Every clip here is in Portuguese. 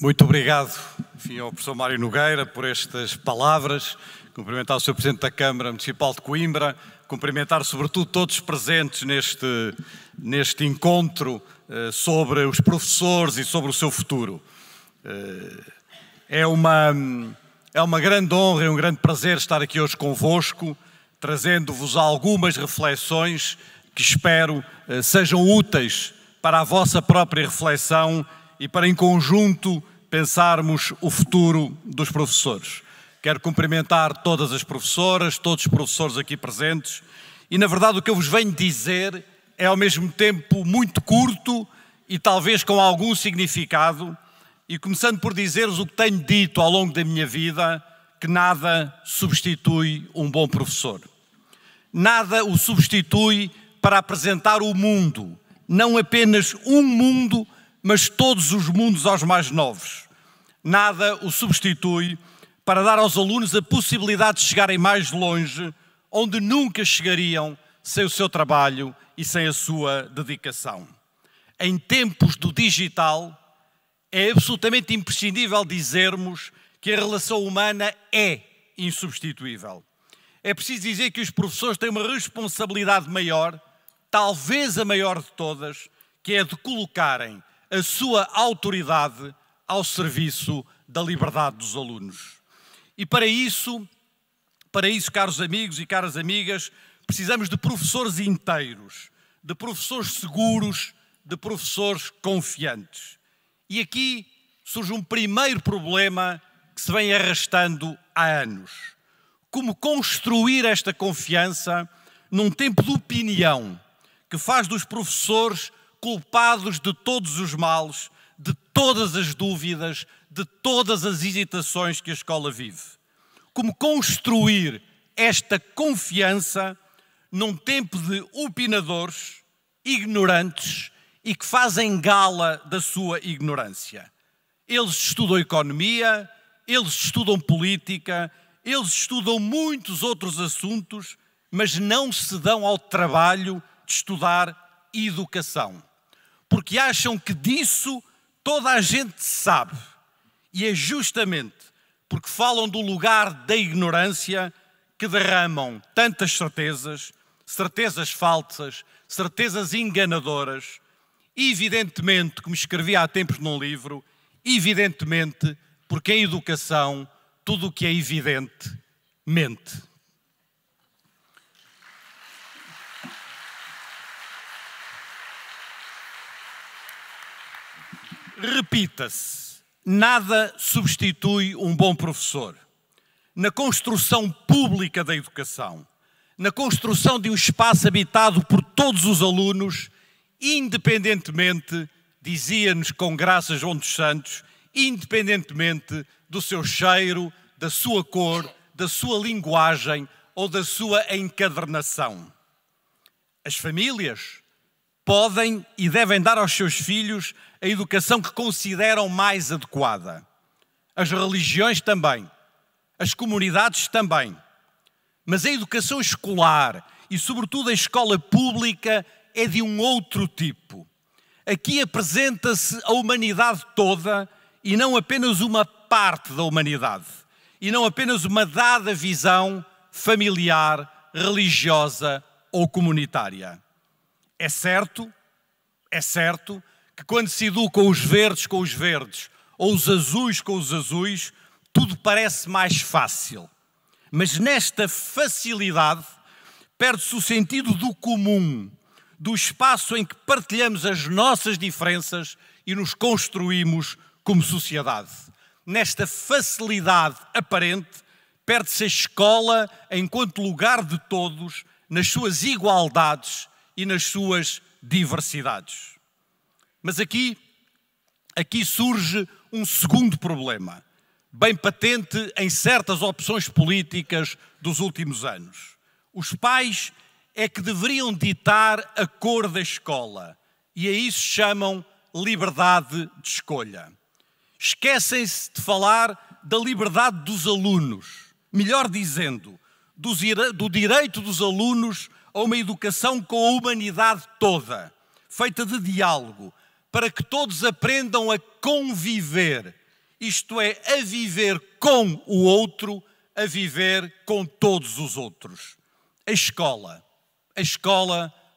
Muito obrigado, enfim, ao professor Mário Nogueira por estas palavras. Cumprimentar o Sr. Presidente da Câmara Municipal de Coimbra, cumprimentar sobretudo todos os presentes neste encontro sobre os professores e sobre o seu futuro. É uma grande honra e um grande prazer estar aqui hoje convosco, trazendo-vos algumas reflexões que espero sejam úteis para a vossa própria reflexão e para, em conjunto, pensarmos o futuro dos professores. Quero cumprimentar todas as professoras, todos os professores aqui presentes e, na verdade, o que eu vos venho dizer é, ao mesmo tempo, muito curto e talvez com algum significado, e começando por dizer-vos o que tenho dito ao longo da minha vida, que nada substitui um bom professor. Nada o substitui para apresentar o mundo, não apenas um mundo, mas todos os mundos aos mais novos. Nada o substitui para dar aos alunos a possibilidade de chegarem mais longe, onde nunca chegariam sem o seu trabalho e sem a sua dedicação. Em tempos do digital, é absolutamente imprescindível dizermos que a relação humana é insubstituível. É preciso dizer que os professores têm uma responsabilidade maior, talvez a maior de todas, que é de colocarem a sua autoridade ao serviço da liberdade dos alunos. E para isso, caros amigos e caras amigas, precisamos de professores inteiros, de professores seguros, de professores confiantes. E aqui surge um primeiro problema que se vem arrastando há anos. Como construir esta confiança num tempo de opinião que faz dos professores culpados de todos os males, de todas as dúvidas, de todas as hesitações que a escola vive. Como construir esta confiança num tempo de opinadores, ignorantes e que fazem gala da sua ignorância. Eles estudam economia, eles estudam política, eles estudam muitos outros assuntos, mas não se dão ao trabalho de estudar educação. Porque acham que disso toda a gente sabe. E é justamente porque falam do lugar da ignorância que derramam tantas certezas, certezas falsas, certezas enganadoras. E evidentemente, como escrevi há tempos num livro, evidentemente porque em educação tudo o que é evidente mente. Repita-se, nada substitui um bom professor. Na construção pública da educação, na construção de um espaço habitado por todos os alunos, independentemente, dizia-nos com graça João dos Santos, independentemente do seu cheiro, da sua cor, da sua linguagem ou da sua encadernação. As famílias podem e devem dar aos seus filhos a educação que consideram mais adequada. As religiões também, as comunidades também. Mas a educação escolar e, sobretudo, a escola pública é de um outro tipo. Aqui apresenta-se a humanidade toda e não apenas uma parte da humanidade. E não apenas uma dada visão familiar, religiosa ou comunitária. É certo que quando se educam os verdes com os verdes ou os azuis com os azuis, tudo parece mais fácil. Mas nesta facilidade perde-se o sentido do comum, do espaço em que partilhamos as nossas diferenças e nos construímos como sociedade. Nesta facilidade aparente, perde-se a escola enquanto lugar de todos, nas suas igualdades e nas suas diversidades. Mas aqui surge um segundo problema, bem patente em certas opções políticas dos últimos anos. Os pais é que deveriam ditar a cor da escola e a isso chamam liberdade de escolha. Esquecem-se de falar da liberdade dos alunos, melhor dizendo, do direito dos alunos a uma educação com a humanidade toda, feita de diálogo, para que todos aprendam a conviver isto é, a viver com o outro, a viver com todos os outros. A escola,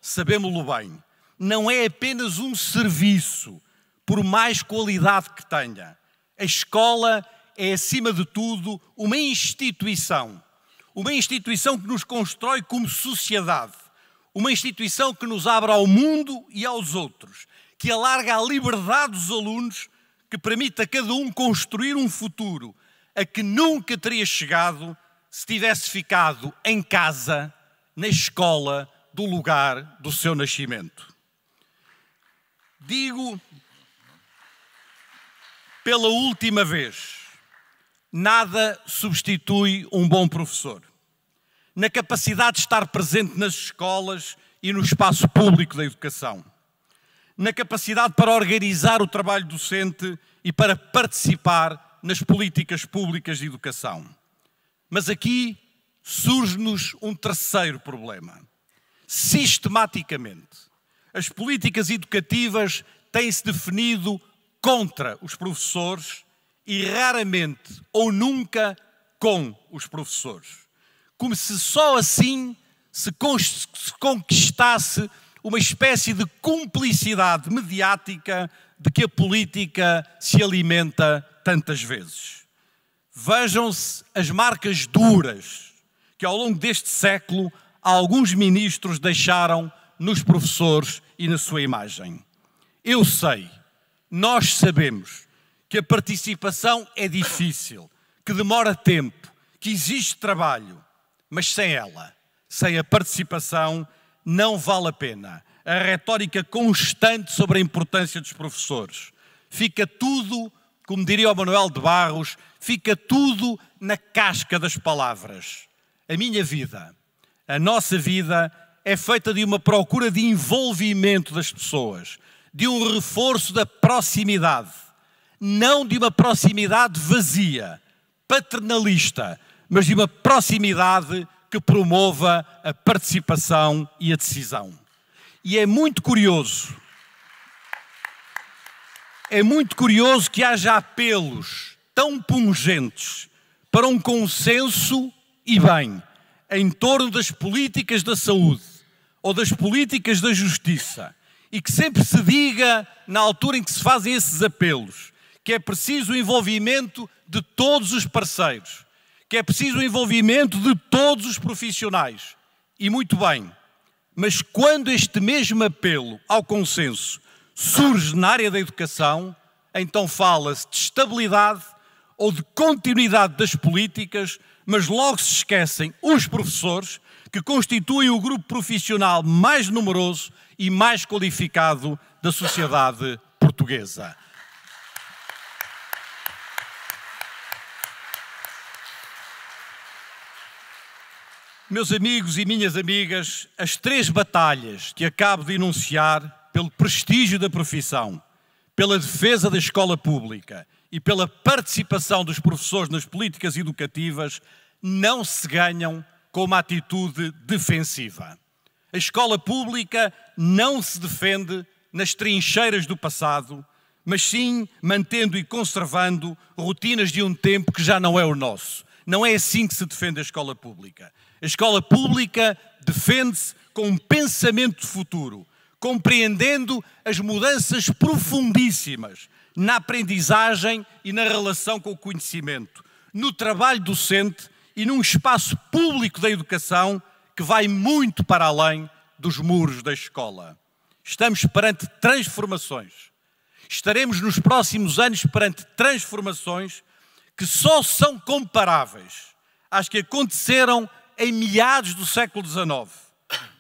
sabemos-lo bem, não é apenas um serviço, por mais qualidade que tenha. A escola é, acima de tudo, uma instituição que nos constrói como sociedade, uma instituição que nos abre ao mundo e aos outros, que alarga a liberdade dos alunos, que permite a cada um construir um futuro a que nunca teria chegado se tivesse ficado em casa, na escola, do lugar do seu nascimento. Digo pela última vez, nada substitui um bom professor. Na capacidade de estar presente nas escolas e no espaço público da educação. Na capacidade para organizar o trabalho docente e para participar nas políticas públicas de educação. Mas aqui surge-nos um terceiro problema. Sistematicamente, as políticas educativas têm-se definido contra os professores e raramente ou nunca com os professores. Como se só assim se conquistasse uma espécie de cumplicidade mediática de que a política se alimenta tantas vezes. Vejam-se as marcas duras que ao longo deste século alguns ministros deixaram nos professores e na sua imagem. Eu sei, nós sabemos que a participação é difícil, que demora tempo, que exige trabalho, mas sem ela, sem a participação, não vale a pena. A retórica constante sobre a importância dos professores. Fica tudo, como diria o Manuel de Barros, fica tudo na casca das palavras. A minha vida, a nossa vida, é feita de uma procura de envolvimento das pessoas, de um reforço da proximidade, não de uma proximidade vazia, paternalista, mas de uma proximidade que promova a participação e a decisão. E é muito curioso que haja apelos tão pungentes para um consenso e bem em torno das políticas da saúde ou das políticas da justiça e que sempre se diga, na altura em que se fazem esses apelos, que é preciso o envolvimento de todos os parceiros, que é preciso o envolvimento de todos os profissionais. E muito bem, mas quando este mesmo apelo ao consenso surge na área da educação, então fala-se de estabilidade ou de continuidade das políticas, mas logo se esquecem os professores, que constituem o grupo profissional mais numeroso e mais qualificado da sociedade portuguesa. Meus amigos e minhas amigas, as três batalhas que acabo de enunciar pelo prestígio da profissão, pela defesa da escola pública e pela participação dos professores nas políticas educativas não se ganham com uma atitude defensiva. A escola pública não se defende nas trincheiras do passado, mas sim mantendo e conservando rotinas de um tempo que já não é o nosso. Não é assim que se defende a escola pública. A escola pública defende-se com um pensamento de futuro, compreendendo as mudanças profundíssimas na aprendizagem e na relação com o conhecimento, no trabalho docente e num espaço público da educação que vai muito para além dos muros da escola. Estamos perante transformações. Estaremos nos próximos anos perante transformações que só são comparáveis às que aconteceram em meados do século XIX,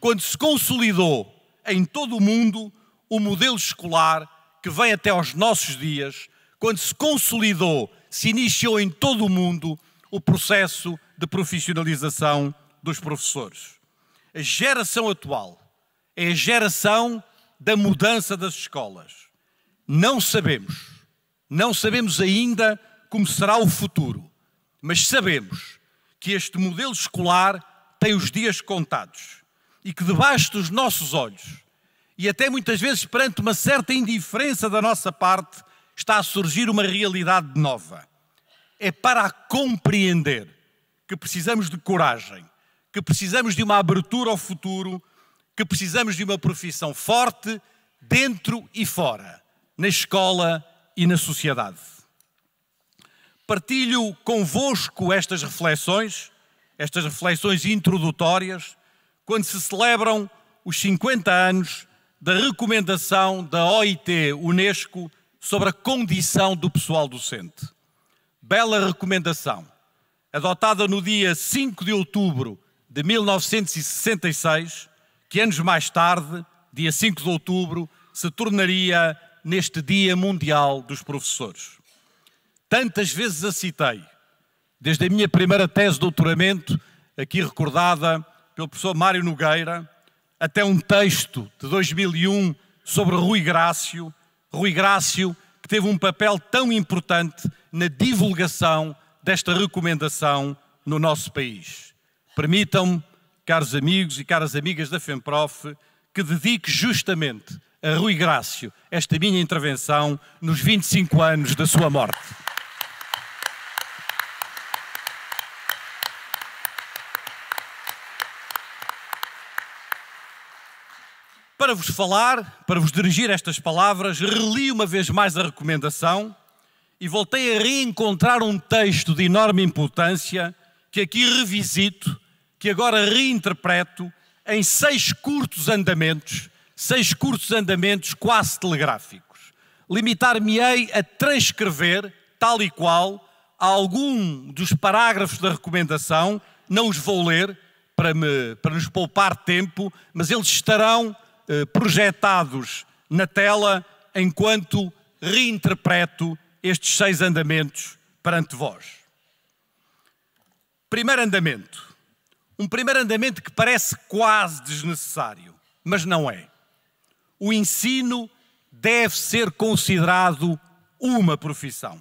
quando se consolidou em todo o mundo o modelo escolar que vem até aos nossos dias, quando se consolidou, se iniciou em todo o mundo o processo de profissionalização dos professores. A geração atual é a geração da mudança das escolas. Não sabemos ainda como será o futuro, mas sabemos que este modelo escolar tem os dias contados e que debaixo dos nossos olhos, e até muitas vezes perante uma certa indiferença da nossa parte, está a surgir uma realidade nova. É para a compreender que precisamos de coragem, que precisamos de uma abertura ao futuro, que precisamos de uma profissão forte, dentro e fora, na escola e na sociedade. Partilho convosco estas reflexões introdutórias, quando se celebram os 50 anos da recomendação da OIT Unesco sobre a condição do pessoal docente. Bela recomendação, adotada no dia 5 de outubro de 1966, que anos mais tarde, dia 5 de outubro, se tornaria neste Dia Mundial dos Professores. Tantas vezes a citei, desde a minha primeira tese de doutoramento, aqui recordada pelo professor Mário Nogueira, até um texto de 2001 sobre Rui Grácio, que teve um papel tão importante na divulgação desta recomendação no nosso país. Permitam-me, caros amigos e caras amigas da FEMPROF, que dedique justamente a Rui Grácio esta minha intervenção nos 25 anos da sua morte. Para vos falar, para vos dirigir estas palavras, reli uma vez mais a recomendação e voltei a reencontrar um texto de enorme importância que aqui revisito, que agora reinterpreto em 6 curtos andamentos quase telegráficos. Limitar-me-ei a transcrever, tal e qual, algum dos parágrafos da recomendação, não os vou ler para nos poupar tempo, mas eles estarão projetados na tela enquanto reinterpreto estes 6 andamentos perante vós. Primeiro andamento. Um primeiro andamento que parece quase desnecessário, mas não é. O ensino deve ser considerado uma profissão.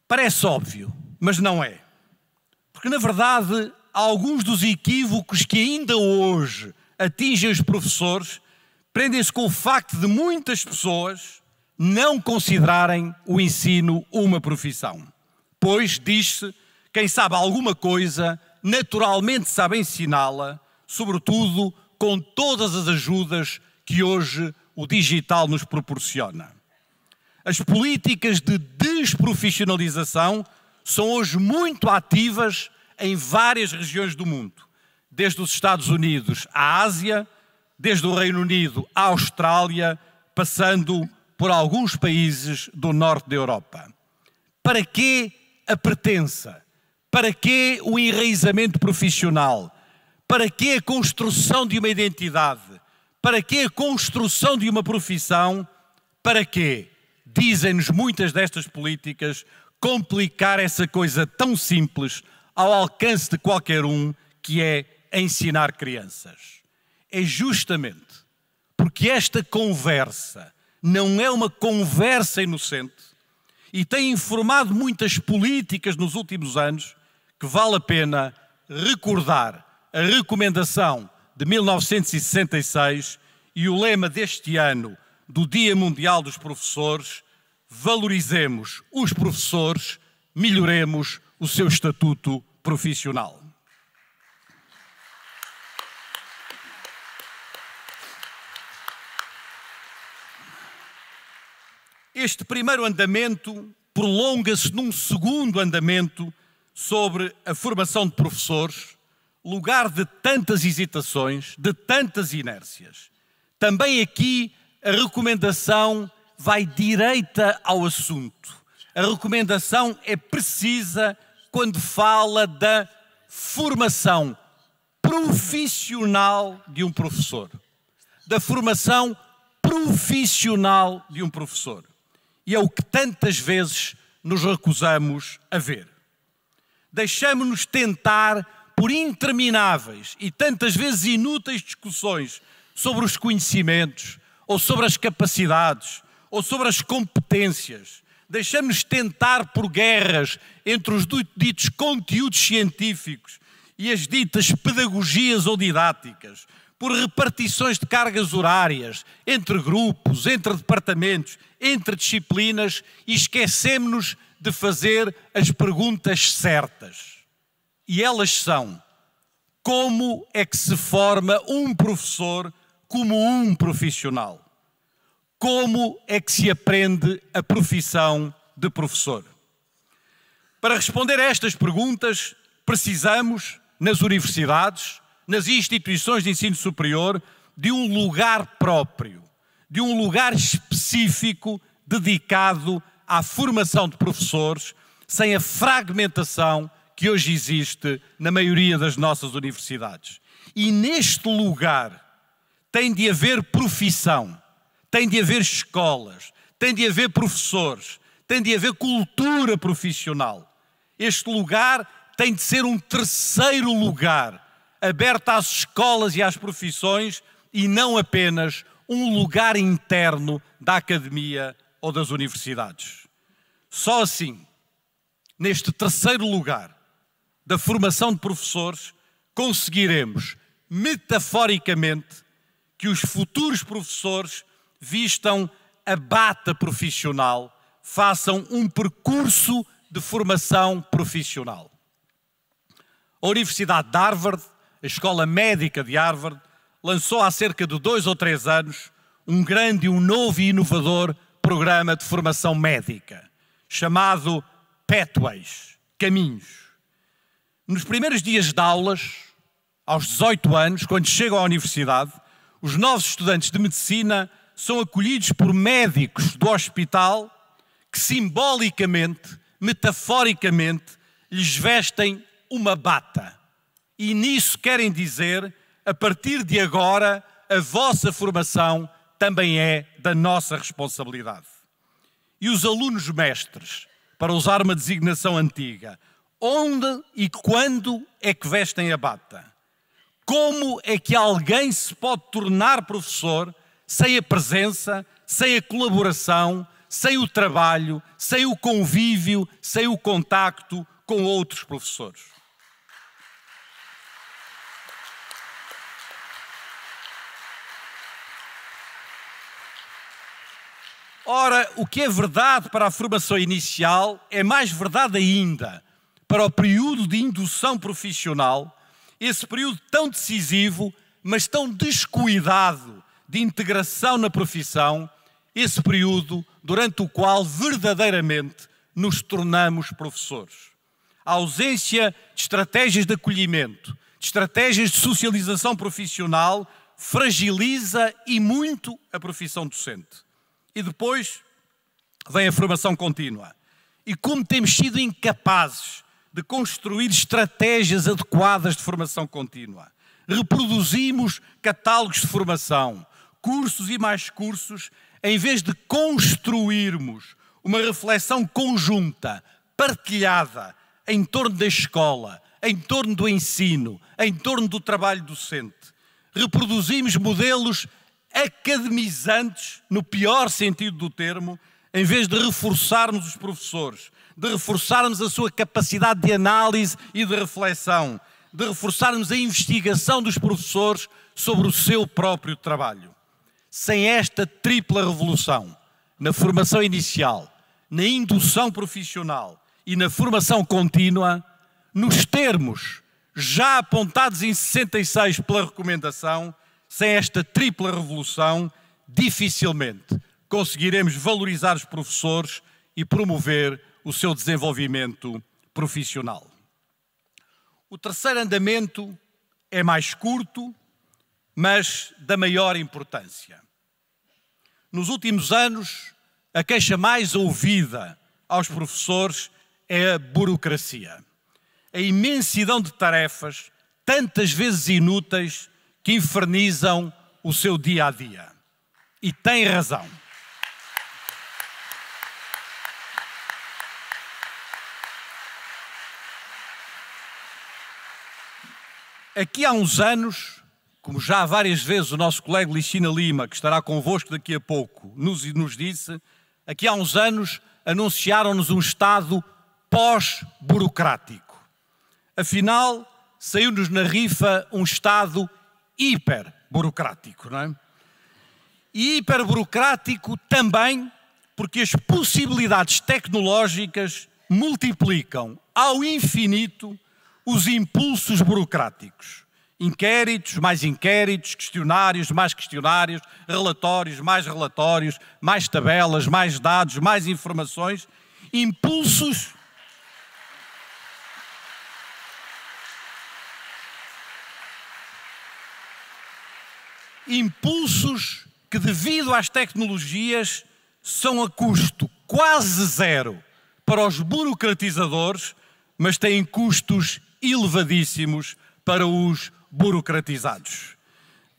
Parece óbvio, mas não é. Porque, na verdade, alguns dos equívocos que ainda hoje atingem os professores prendem-se com o facto de muitas pessoas não considerarem o ensino uma profissão. Pois, diz-se, quem sabe alguma coisa, naturalmente sabe ensiná-la, sobretudo com todas as ajudas que hoje o digital nos proporciona. As políticas de desprofissionalização são hoje muito ativas em várias regiões do mundo, desde os Estados Unidos à Ásia, desde o Reino Unido à Austrália, passando por alguns países do norte da Europa. Para quê a pertença? Para quê o enraizamento profissional? Para quê a construção de uma identidade? Para quê a construção de uma profissão? Para quê, dizem-nos muitas destas políticas, complicar essa coisa tão simples ao alcance de qualquer um, que é ensinar crianças? É justamente porque esta conversa não é uma conversa inocente e tem informado muitas políticas nos últimos anos, que vale a pena recordar a recomendação de 1966 e o lema deste ano do Dia Mundial dos Professores: valorizemos os professores, melhoremos o seu estatuto profissional. Este primeiro andamento prolonga-se num segundo andamento sobre a formação de professores, lugar de tantas hesitações, de tantas inércias. Também aqui a recomendação vai direita ao assunto. A recomendação é precisa quando fala da formação profissional de um professor. Da formação profissional de um professor. E é o que tantas vezes nos recusamos a ver. Deixamos-nos tentar por intermináveis e tantas vezes inúteis discussões sobre os conhecimentos, ou sobre as capacidades, ou sobre as competências. Deixamos-nos tentar por guerras entre os ditos conteúdos científicos e as ditas pedagogias ou didáticas, por repartições de cargas horárias, entre grupos, entre departamentos, entre disciplinas, e esquecemos-nos de fazer as perguntas certas. E elas são: como é que se forma um professor como um profissional? Como é que se aprende a profissão de professor? Para responder a estas perguntas, precisamos, nas universidades, nas instituições de ensino superior, de um lugar próprio, de um lugar específico dedicado à formação de professores, sem a fragmentação que hoje existe na maioria das nossas universidades. E neste lugar tem de haver profissão, tem de haver escolas, tem de haver professores, tem de haver cultura profissional. Este lugar tem de ser um terceiro lugar, aberto às escolas e às profissões, e não apenas um lugar interno da academia ou das universidades. Só assim, neste terceiro lugar da formação de professores, conseguiremos, metaforicamente, que os futuros professores vistam a bata profissional, façam um percurso de formação profissional. A Universidade de Harvard, a Escola Médica de Harvard, lançou há cerca de 2 ou 3 anos um grande, um novo e inovador programa de formação médica, chamado Pathways, Caminhos. Nos primeiros dias de aulas, aos 18 anos, quando chegam à universidade, os novos estudantes de medicina são acolhidos por médicos do hospital que simbolicamente, metaforicamente, lhes vestem uma bata. E nisso querem dizer: a partir de agora, a vossa formação também é da nossa responsabilidade. E os alunos mestres, para usar uma designação antiga, onde e quando é que vestem a bata? Como é que alguém se pode tornar professor sem a presença, sem a colaboração, sem o trabalho, sem o convívio, sem o contacto com outros professores? Ora, o que é verdade para a formação inicial é mais verdade ainda para o período de indução profissional, esse período tão decisivo, mas tão descuidado de integração na profissão, esse período durante o qual verdadeiramente nos tornamos professores. A ausência de estratégias de acolhimento, de estratégias de socialização profissional, fragiliza e muito a profissão docente. E depois vem a formação contínua. E como temos sido incapazes de construir estratégias adequadas de formação contínua, reproduzimos catálogos de formação, cursos e mais cursos, em vez de construirmos uma reflexão conjunta, partilhada, em torno da escola, em torno do ensino, em torno do trabalho docente. Reproduzimos modelos academizantes, no pior sentido do termo, em vez de reforçarmos os professores, de reforçarmos a sua capacidade de análise e de reflexão, de reforçarmos a investigação dos professores sobre o seu próprio trabalho. Sem esta tripla revolução, na formação inicial, na indução profissional e na formação contínua, nos termos já apontados em 66 pela recomendação, sem esta tripla revolução, dificilmente conseguiremos valorizar os professores e promover o seu desenvolvimento profissional. O terceiro andamento é mais curto, mas da maior importância. Nos últimos anos, a queixa mais ouvida aos professores é a burocracia. A imensidão de tarefas, tantas vezes inúteis, que infernizam o seu dia-a-dia. E tem razão. Aqui há uns anos, como já várias vezes o nosso colega Licina Lima, que estará convosco daqui a pouco, nos disse, aqui há uns anos anunciaram-nos um Estado pós-burocrático. Afinal, saiu-nos na rifa um Estado burocrático, não é? E hiperburocrático também porque as possibilidades tecnológicas multiplicam ao infinito os impulsos burocráticos. Inquéritos, questionários, mais questionários, relatórios, mais tabelas, mais dados, mais informações, impulsos que, devido às tecnologias, são a custo quase zero para os burocratizadores, mas têm custos elevadíssimos para os burocratizados.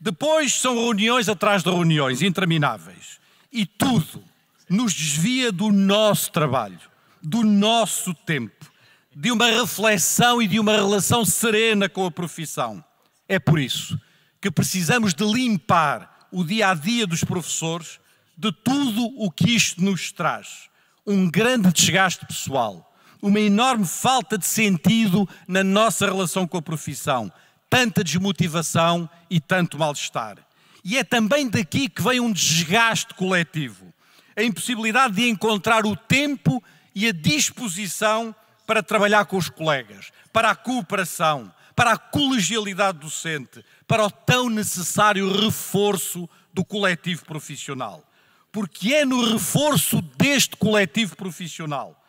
Depois são reuniões atrás de reuniões intermináveis e tudo nos desvia do nosso trabalho, do nosso tempo, de uma reflexão e de uma relação serena com a profissão. É por isso que precisamos de limpar o dia-a-dia dos professores de tudo o que isto nos traz. Um grande desgaste pessoal, uma enorme falta de sentido na nossa relação com a profissão, tanta desmotivação e tanto mal-estar. E é também daqui que vem um desgaste coletivo, a impossibilidade de encontrar o tempo e a disposição para trabalhar com os colegas, para a cooperação, para a colegialidade docente, para o tão necessário reforço do coletivo profissional. Porque é no reforço deste coletivo profissional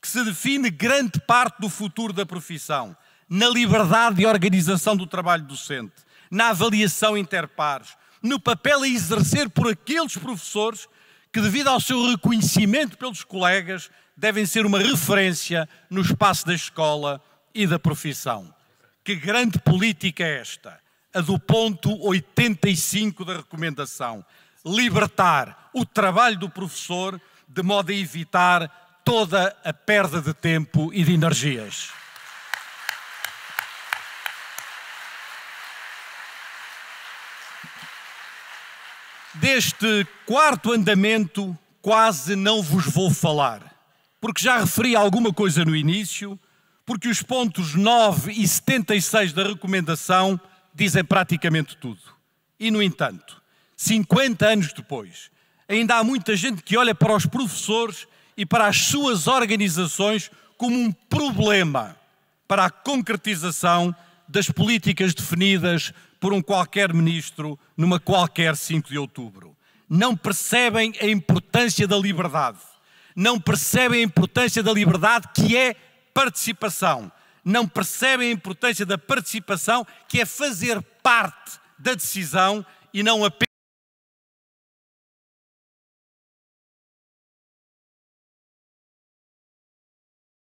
que se define grande parte do futuro da profissão, na liberdade de organização do trabalho docente, na avaliação interpares, no papel a exercer por aqueles professores que, devido ao seu reconhecimento pelos colegas, devem ser uma referência no espaço da escola e da profissão. Que grande política é esta? A do ponto 85 da recomendação. Libertar o trabalho do professor de modo a evitar toda a perda de tempo e de energias. Deste quarto andamento quase não vos vou falar, porque já referi alguma coisa no início, porque os pontos 9 e 76 da recomendação dizem praticamente tudo. E, no entanto, 50 anos depois, ainda há muita gente que olha para os professores e para as suas organizações como um problema para a concretização das políticas definidas por um qualquer ministro numa qualquer 5 de outubro. Não percebem a importância da liberdade. Não percebem a importância da liberdade, que é participação. Não percebem a importância da participação, que é fazer parte da decisão e não apenas